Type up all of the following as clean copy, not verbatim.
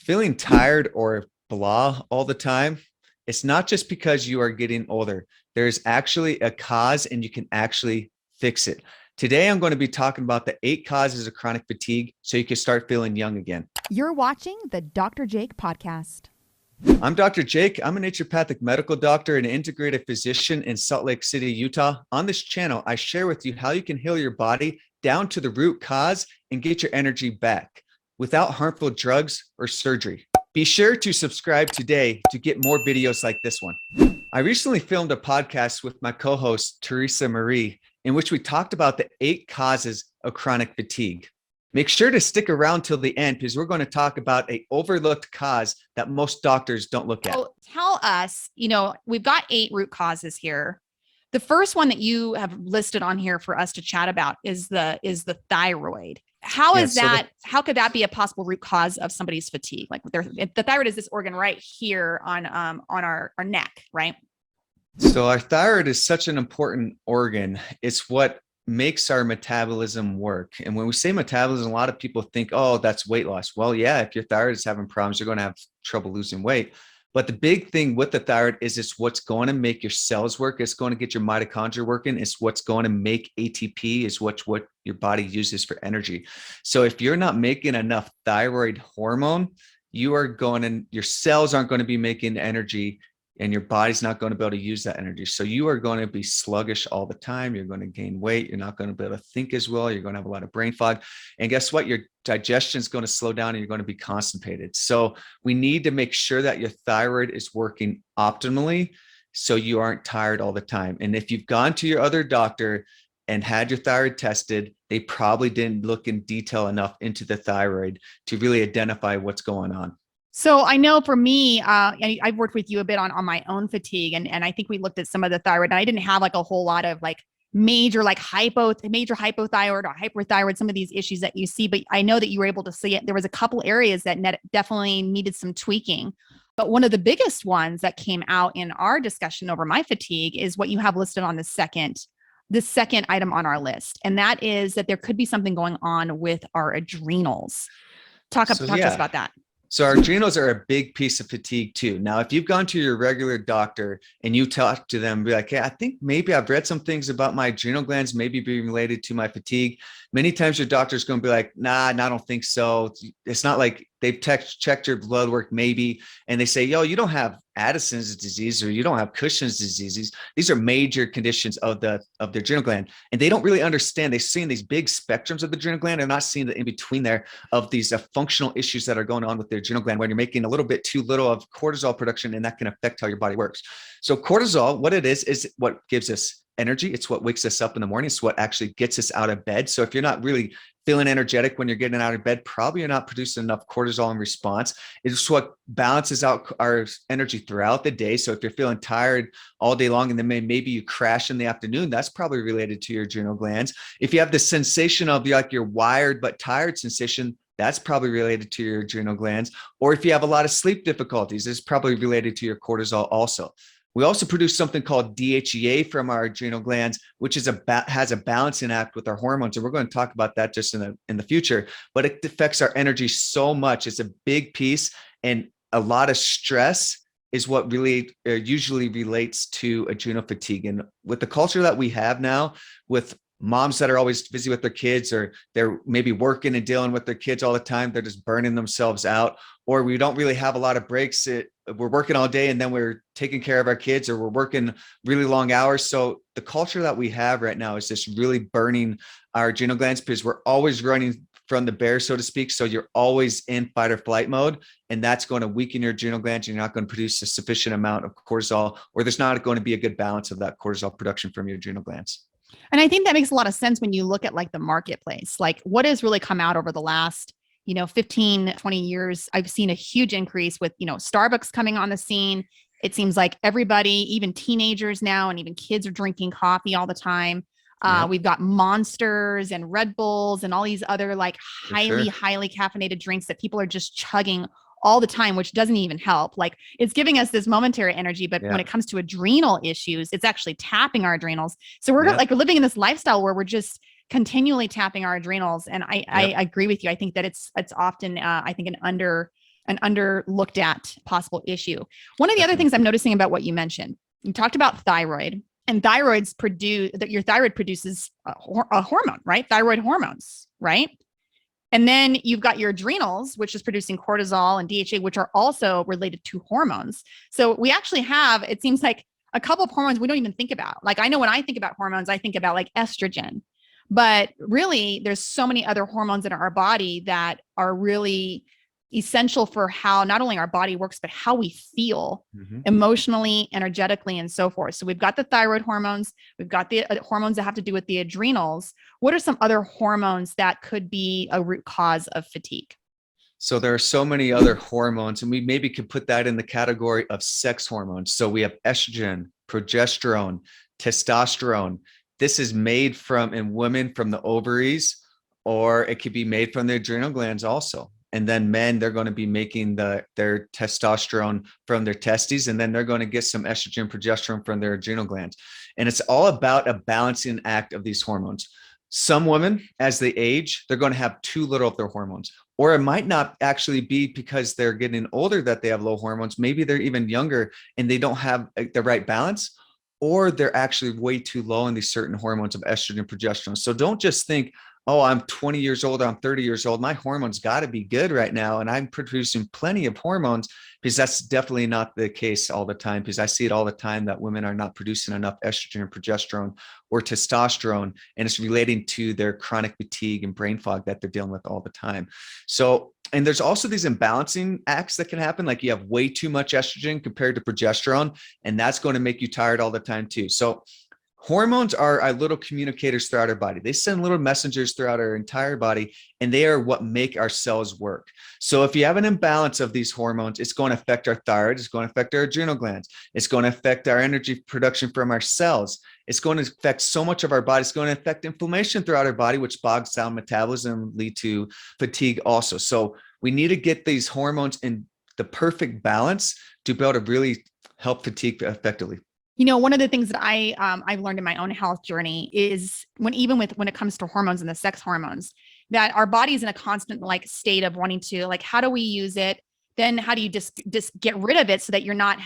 Feeling tired or blah all the time, it's not just because you are getting older. There's actually a cause and you can actually fix it. Today, I'm going to be talking about the 8 causes of chronic fatigue so you can start feeling young again. You're watching the Dr. Jake podcast. I'm Dr. Jake. I'm a naturopathic medical doctor and an integrative physician in Salt Lake City, Utah. On this channel, I share with you how you can heal your body down to the root cause and get your energy back without harmful drugs or surgery. Be sure to subscribe today to get more videos like this one. I recently filmed a podcast with my co-host, Teresa Marie, in which we talked about the 8 causes of chronic fatigue. Make sure to stick around till the end because we're going to talk about an overlooked cause that most doctors don't look at. So tell us, we've got 8 root causes here. The first one that you have listed on here for us to chat about is the thyroid. How is that? How could that be a possible root cause of somebody's fatigue? Like the thyroid is this organ right here on our neck, right? So our thyroid is such an important organ. It's what makes our metabolism work. And when we say metabolism, a lot of people think, oh, that's weight loss. Well, yeah, if your thyroid is having problems, you're going to have trouble losing weight. But the big thing with the thyroid is it's what's going to make your cells work. It's going to get your mitochondria working. It's what's going to make ATP is what your body uses for energy. So if you're not making enough thyroid hormone, your cells aren't going to be making energy and your body's not going to be able to use that energy. So you are going to be sluggish all the time. You're going to gain weight. You're not going to be able to think as well. You're going to have a lot of brain fog. And guess what? Your digestion is going to slow down and you're going to be constipated. So we need to make sure that your thyroid is working optimally so you aren't tired all the time. And if you've gone to your other doctor and had your thyroid tested, they probably didn't look in detail enough into the thyroid to really identify what's going on. So I know for me, I've worked with you a bit on my own fatigue, and I think we looked at some of the thyroid, and I didn't have like a whole lot of like major hypothyroid or hyperthyroid, some of these issues that you see, but I know that you were able to see it. There was a couple areas that definitely needed some tweaking. But one of the biggest ones that came out in our discussion over my fatigue is what you have listed on the second item on our list. And that is that there could be something going on with our adrenals. Talk to us about that. So our adrenals are a big piece of fatigue too. Now, if you've gone to your regular doctor and you talk to them, be like, hey, I think maybe I've read some things about my adrenal glands, maybe being related to my fatigue. Many times your doctor's going to be like, nah, I don't think so. It's not like they've checked your blood work, maybe. And they say, yo, you don't have Addison's disease or you don't have Cushing's disease. These are major conditions of the adrenal gland. And they don't really understand. They're seeing these big spectrums of the adrenal gland. They're not seeing the in between there of these functional issues that are going on with the adrenal gland when you're making a little bit too little of cortisol production, and that can affect how your body works. So cortisol, what it is what gives us energy. It's what wakes us up in the morning. It's what actually gets us out of bed. So if you're not really feeling energetic when you're getting out of bed, probably you're not producing enough cortisol in response. It's what balances out our energy throughout the day. So if you're feeling tired all day long and then maybe you crash in the afternoon, that's probably related to your adrenal glands. If you have the sensation of like you're wired but tired sensation, that's probably related to your adrenal glands. Or if you have a lot of sleep difficulties, it's probably related to your cortisol also. We also produce something called DHEA from our adrenal glands, which has a balancing act with our hormones. And we're going to talk about that just in the future, but it affects our energy so much. It's a big piece, and a lot of stress is what really usually relates to adrenal fatigue. And with the culture that we have now, with moms that are always busy with their kids, or they're maybe working and dealing with their kids all the time, they're just burning themselves out, or we don't really have a lot of breaks. We're working all day and then we're taking care of our kids, or we're working really long hours. So the culture that we have right now is just really burning our adrenal glands because we're always running from the bear, so to speak. So you're always in fight or flight mode, and that's going to weaken your adrenal glands. You're not going to produce a sufficient amount of cortisol, or there's not going to be a good balance of that cortisol production from your adrenal glands. And I think that makes a lot of sense when you look at like the marketplace, like what has really come out over the last, 15, 20 years. I've seen a huge increase with, Starbucks coming on the scene. It seems like everybody, even teenagers now, and even kids are drinking coffee all the time. Yep. We've got Monsters and Red Bulls and all these other like highly caffeinated drinks that people are just chugging all the time, which doesn't even help. Like it's giving us this momentary energy, but when it comes to adrenal issues, it's actually tapping our adrenals. So we're like living in this lifestyle where we're just continually tapping our adrenals. And I agree with you. I think that it's often, I think an an under looked at possible issue. One of the other things I'm noticing about what you mentioned, you talked about thyroid, and thyroids produce that your thyroid produces a hormone, right? Thyroid hormones, right? And then you've got your adrenals, which is producing cortisol and DHA, which are also related to hormones. So we actually have, it seems like, a couple of hormones we don't even think about. Like I know when I think about hormones, I think about like estrogen, but really there's so many other hormones in our body that are really essential for how not only our body works, but how we feel emotionally, energetically, and so forth. So we've got the thyroid hormones, we've got the hormones that have to do with the adrenals. What are some other hormones that could be a root cause of fatigue? So there are so many other hormones, and we maybe could put that in the category of sex hormones. So we have estrogen, progesterone, testosterone. This is made from in women from the ovaries, or it could be made from the adrenal glands also. And then men, they're going to be making their testosterone from their testes, and then they're going to get some estrogen, progesterone from their adrenal glands. And it's all about a balancing act of these hormones. Some women, as they age, they're going to have too little of their hormones. Or it might not actually be because they're getting older that they have low hormones. Maybe they're even younger and they don't have the right balance, or they're actually way too low in these certain hormones of estrogen, progesterone. So don't just think, oh, I'm 20 years old, I'm 30 years old, my hormones got to be good right now, and I'm producing plenty of hormones, because that's definitely not the case all the time, because I see it all the time that women are not producing enough estrogen, progesterone, or testosterone, and it's relating to their chronic fatigue and brain fog that they're dealing with all the time. So, and there's also these imbalancing acts that can happen, like you have way too much estrogen compared to progesterone, and that's going to make you tired all the time too. So hormones are our little communicators throughout our body. They send little messengers throughout our entire body, and they are what make our cells work. So if you have an imbalance of these hormones, it's going to affect our thyroid, it's going to affect our adrenal glands, it's going to affect our energy production from our cells. It's going to affect so much of our body. It's going to affect inflammation throughout our body, which bogs down metabolism, lead to fatigue also. So we need to get these hormones in the perfect balance to be able to really help fatigue effectively. You know, one of the things that I've learned in my own health journey is when it comes to hormones and the sex hormones, that our body is in a constant like state of wanting to like, how do we use it? Then how do you just get rid of it so that you're not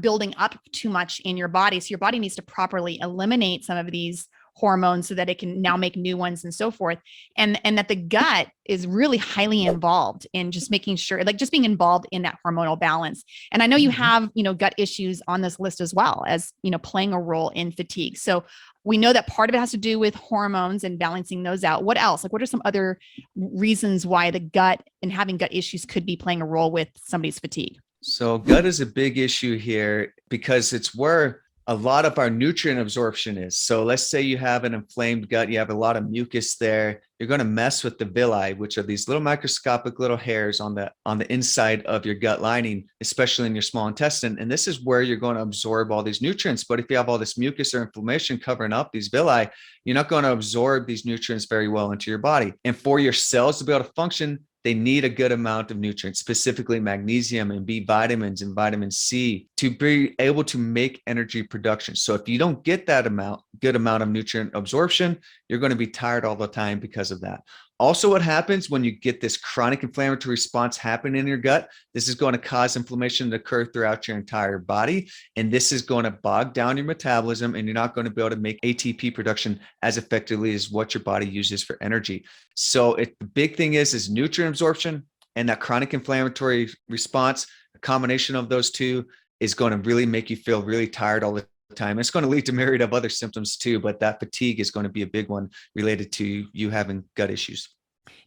building up too much in your body? So your body needs to properly eliminate some of these hormones so that it can now make new ones and so forth. And that the gut is really highly involved in just making sure, like just being involved in that hormonal balance. And I know you have, gut issues on this list as well as, playing a role in fatigue. So we know that part of it has to do with hormones and balancing those out. What else? Like, what are some other reasons why the gut and having gut issues could be playing a role with somebody's fatigue? So gut is a big issue here because it's where a lot of our nutrient absorption is. So let's say you have an inflamed gut, you have a lot of mucus there, you're going to mess with the villi, which are these little microscopic little hairs on the inside of your gut lining, especially in your small intestine. And this is where you're going to absorb all these nutrients. But if you have all this mucus or inflammation covering up these villi, you're not going to absorb these nutrients very well into your body. And for your cells to be able to function, they need a good amount of nutrients, specifically magnesium and B vitamins and vitamin C, to be able to make energy production. So if you don't get that good amount of nutrient absorption, you're going to be tired all the time because of that. Also, what happens when you get this chronic inflammatory response happening in your gut, this is going to cause inflammation to occur throughout your entire body. And this is going to bog down your metabolism, and you're not going to be able to make ATP production as effectively as what your body uses for energy. So the big thing is nutrient absorption and that chronic inflammatory response. A combination of those two is going to really make you feel really tired all the time. It's going to lead to myriad of other symptoms too, but that fatigue is going to be a big one related to you having gut issues.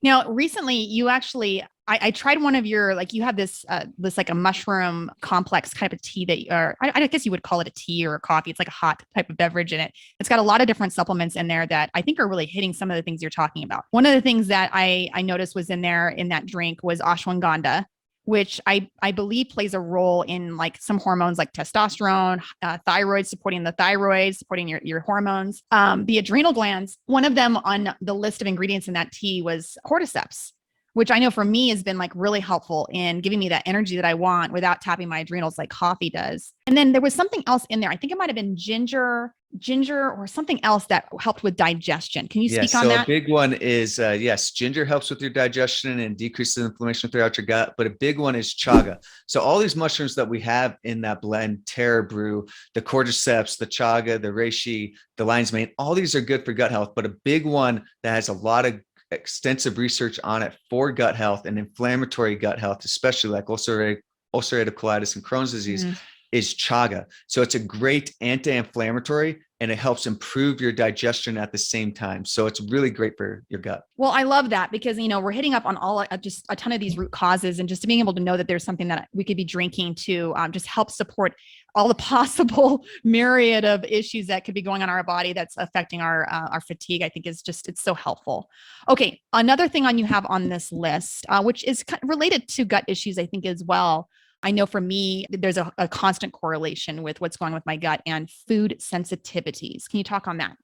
Now, recently you actually, I tried one of your, like you have this like a mushroom complex kind of tea that I guess you would call it a tea or a coffee. It's like a hot type of beverage in it. It's got a lot of different supplements in there that I think are really hitting some of the things you're talking about. One of the things that I noticed was in there in that drink was ashwagandha, which I believe plays a role in like some hormones like testosterone, thyroid, supporting the thyroid, supporting your hormones. The adrenal glands, one of them on the list of ingredients in that tea was cordyceps, which I know for me has been like really helpful in giving me that energy that I want without tapping my adrenals like coffee does. And then there was something else in there. I think it might've been ginger ginger or something else that helped with digestion. Can you Yeah, speak on so a that? big one is yes, ginger helps with your digestion and decreases inflammation throughout your gut. But a big one is chaga. So all these mushrooms that we have in that blend, Terra Brew, the cordyceps, the chaga, the reishi, the lion's mane, all these are good for gut health. But a big one that has a lot of extensive research on it for gut health and inflammatory gut health, especially like ulcerative colitis and Crohn's disease, Mm. is chaga. So it's a great anti-inflammatory and it helps improve your digestion at the same time. So it's really great for your gut. Well, I love that because, we're hitting up on all just a ton of these root causes, and just being able to know that there's something that we could be drinking to just help support all the possible myriad of issues that could be going on in our body that's affecting our fatigue. I think is just, it's so helpful. Okay. Another thing you have on this list, which is related to gut issues, I think as well. I know for me, there's a constant correlation with what's going on with my gut and food sensitivities. Can you talk on that?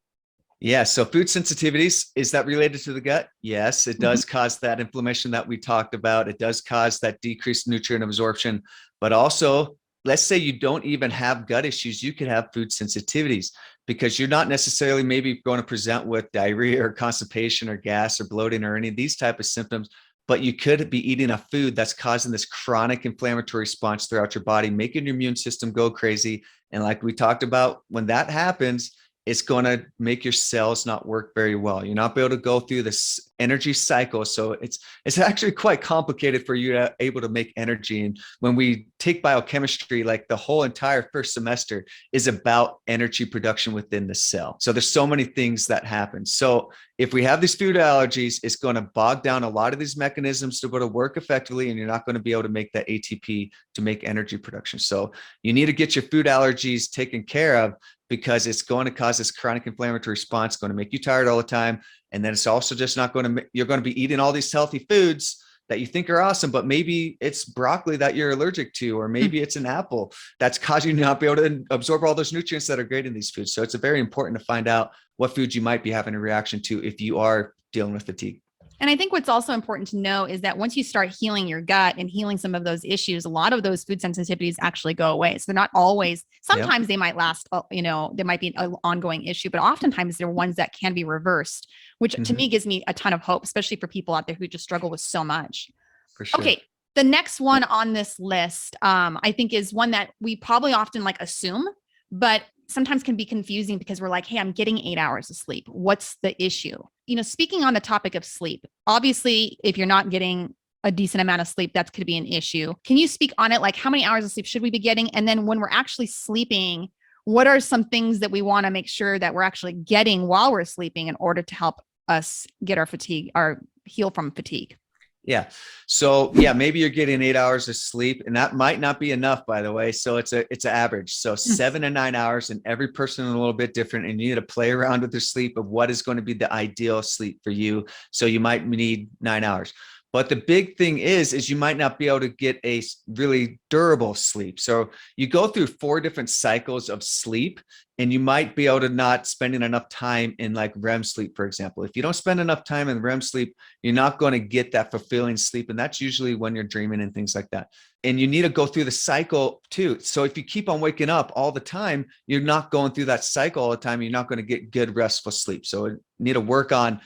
Yeah. So food sensitivities, is that related to the gut? Yes, it does cause that inflammation that we talked about. It does cause that decreased nutrient absorption, but also let's say you don't even have gut issues. You could have food sensitivities because you're not necessarily maybe going to present with diarrhea or constipation or gas or bloating or any of these type of symptoms, but you could be eating a food that's causing this chronic inflammatory response throughout your body, making your immune system go crazy. And like we talked about, when that happens, it's going to make your cells not work very well. You're not be able to go through this energy cycle. So it's actually quite complicated for you to able to make energy. And when we take biochemistry, like the whole entire first semester is about energy production within the cell. So there's so many things that happen. So if we have these food allergies, it's going to bog down a lot of these mechanisms to go to work effectively, and you're not going to be able to make that ATP to make energy production. So you need to get your food allergies taken care of, because it's going to cause this chronic inflammatory response, going to make you tired all the time. And then it's also just not going to, you're going to be eating all these healthy foods that you think are awesome, but maybe it's broccoli that you're allergic to, or maybe it's an apple that's causing you to not be able to absorb all those nutrients that are great in these foods. So it's very important to find out what foods you might be having a reaction to if you are dealing with fatigue. And I think what's also important to know is that once you start healing your gut and healing some of those issues, a lot of those food sensitivities actually go away. So they're not always, sometimes they might last, there might be an ongoing issue, but oftentimes they're ones that can be reversed, which to me gives me a ton of hope, especially for people out there who just struggle with so much. For sure. Okay. The next one on this list, I think is one that we probably often assume, but sometimes can be confusing because we're like, hey, I'm getting 8 hours of sleep. What's the issue? Speaking on the topic of sleep, obviously, if you're not getting a decent amount of sleep, that could be an issue. Can you speak on it? Like, how many hours of sleep should we be getting? And then when we're actually sleeping, what are some things that we want to make sure that we're actually getting while we're sleeping in order to help us get our fatigue or heal from fatigue? Yeah. So yeah, maybe you're getting 8 hours of sleep, and that might not be enough, by the way. So it's an average. So 7 to 9 hours, and every person is a little bit different. And you need to play around with their sleep of what is going to be the ideal sleep for you. So you might need 9 hours. But the big thing is you might not be able to get a really durable sleep. So you go through 4 different cycles of sleep, and you might be able to not spending enough time in like REM sleep, for example. If you don't spend enough time in REM sleep, you're not going to get that fulfilling sleep. And that's usually when you're dreaming and things like that. And you need to go through the cycle too. So if you keep on waking up all the time, you're not going through that cycle all the time. You're not going to get good restful sleep. So you need to work on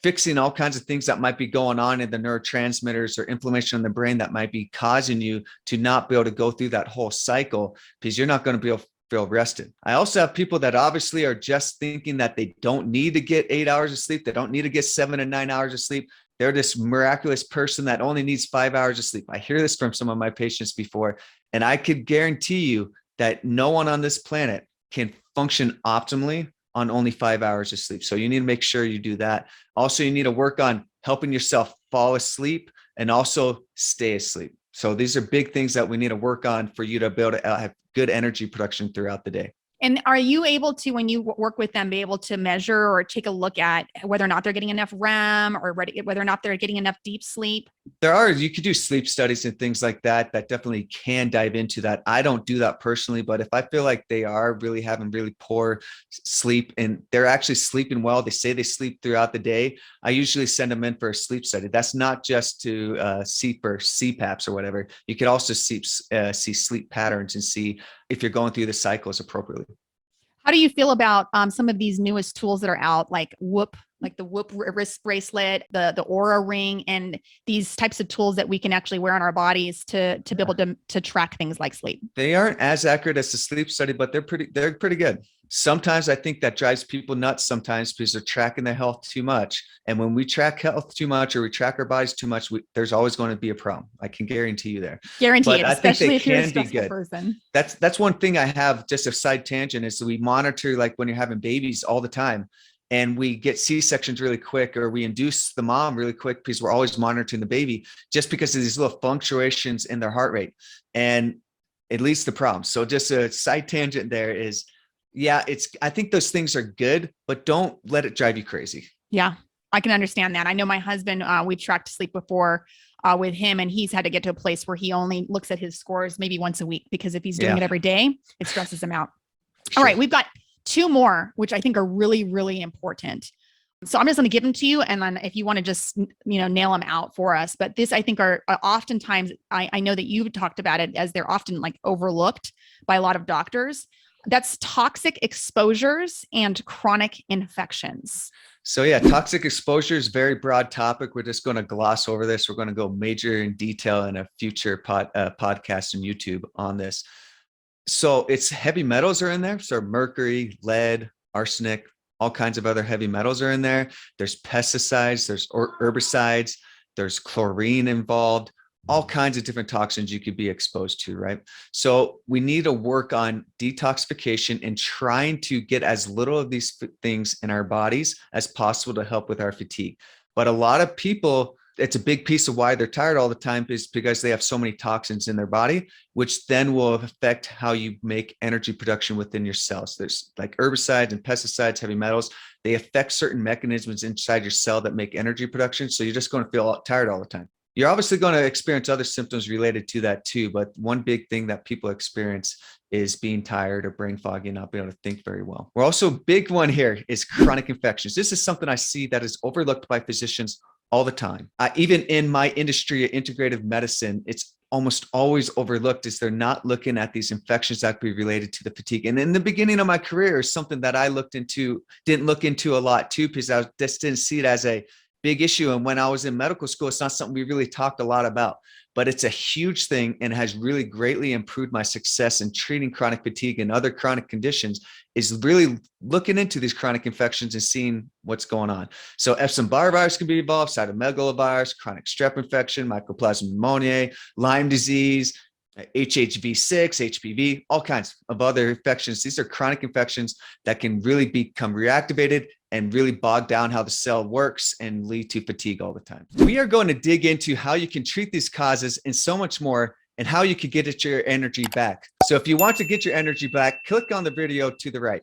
fixing all kinds of things that might be going on in the neurotransmitters or inflammation in the brain that might be causing you to not be able to go through that whole cycle, because you're not going to be able to feel rested. I also have people that obviously are just thinking that they don't need to get 8 hours of sleep. They don't need to get 7 to 9 hours of sleep. They're this miraculous person that only needs 5 hours of sleep. I hear this from some of my patients before, and I could guarantee you that no one on this planet can function optimally on only 5 hours of sleep. So you need to make sure you do that. Also, you need to work on helping yourself fall asleep and also stay asleep. So these are big things that we need to work on for you to be able to have good energy production throughout the day. And are you able to, when you work with them, be able to measure or take a look at whether or not they're getting enough REM or whether or not they're getting enough deep sleep? You could do sleep studies and things like that definitely can dive into that. I don't do that personally, but if I feel like they are really having really poor sleep and they're actually sleeping well, they say they sleep throughout the day, I usually send them in for a sleep study. That's not just to see for CPAPs or whatever. You could also see sleep patterns and see if you're going through the cycles appropriately. How do you feel about some of these newest tools that are out, like Whoop, like the Whoop wrist bracelet, the Aura ring, and these types of tools that we can actually wear on our bodies to be able to track things like sleep? They aren't as accurate as the sleep study, but they're pretty good. Sometimes I think that drives people nuts sometimes because they're tracking their health too much. And when we track health too much or we track our bodies too much, there's always going to be a problem. I can guarantee you there. Guarantee But it, I think especially they if you're a can be stressful good. person. That's one thing I have, just a side tangent, is we monitor, like when you're having babies all the time, and we get C-sections really quick, or we induce the mom really quick because we're always monitoring the baby just because of these little fluctuations in their heart rate. And it leads to problems. So just a side tangent there is, yeah, I think those things are good, but don't let it drive you crazy. Yeah, I can understand that. I know my husband, we've tracked sleep before with him, and he's had to get to a place where he only looks at his scores maybe once a week, because if he's doing it every day, it stresses him out. Sure. All right, we've got two more, which I think are really, really important. So I'm just going to give them to you. And then if you want to just, nail them out for us. But this, I think, are oftentimes, I know that you've talked about it as they're often like overlooked by a lot of doctors. That's toxic exposures and chronic infections. So yeah, toxic exposure is a very broad topic. We're just going to gloss over this. We're going to go major in detail in a future podcast on YouTube on this. So it's heavy metals are in there. So mercury, lead, arsenic, all kinds of other heavy metals are in there. There's pesticides, there's herbicides, there's chlorine involved, all kinds of different toxins you could be exposed to, right? So we need to work on detoxification and trying to get as little of these things in our bodies as possible to help with our fatigue. But a lot of people, it's a big piece of why they're tired all the time, is because they have so many toxins in their body, which then will affect how you make energy production within your cells. There's like herbicides and pesticides, heavy metals. They affect certain mechanisms inside your cell that make energy production. So you're just going to feel tired all the time. You're obviously going to experience other symptoms related to that too. But one big thing that people experience is being tired or brain foggy and not being able to think very well. We're also, big one here is chronic infections. This is something I see that is overlooked by physicians all the time. Even in my industry, integrative medicine, it's almost always overlooked, is they're not looking at these infections that could be related to the fatigue. And in the beginning of my career, is something that I didn't look into a lot too, because I just didn't see it as a big issue. And when I was in medical school, it's not something we really talked a lot about, but it's a huge thing and has really greatly improved my success in treating chronic fatigue and other chronic conditions, is really looking into these chronic infections and seeing what's going on. So Epstein-Barr virus can be involved, cytomegalovirus, chronic strep infection, mycoplasma pneumoniae, Lyme disease, HHV6, HPV, all kinds of other infections. These are chronic infections that can really become reactivated and really bog down how the cell works and lead to fatigue all the time. We are going to dig into how you can treat these causes and so much more, and how you can get your energy back. So if you want to get your energy back, click on the video to the right.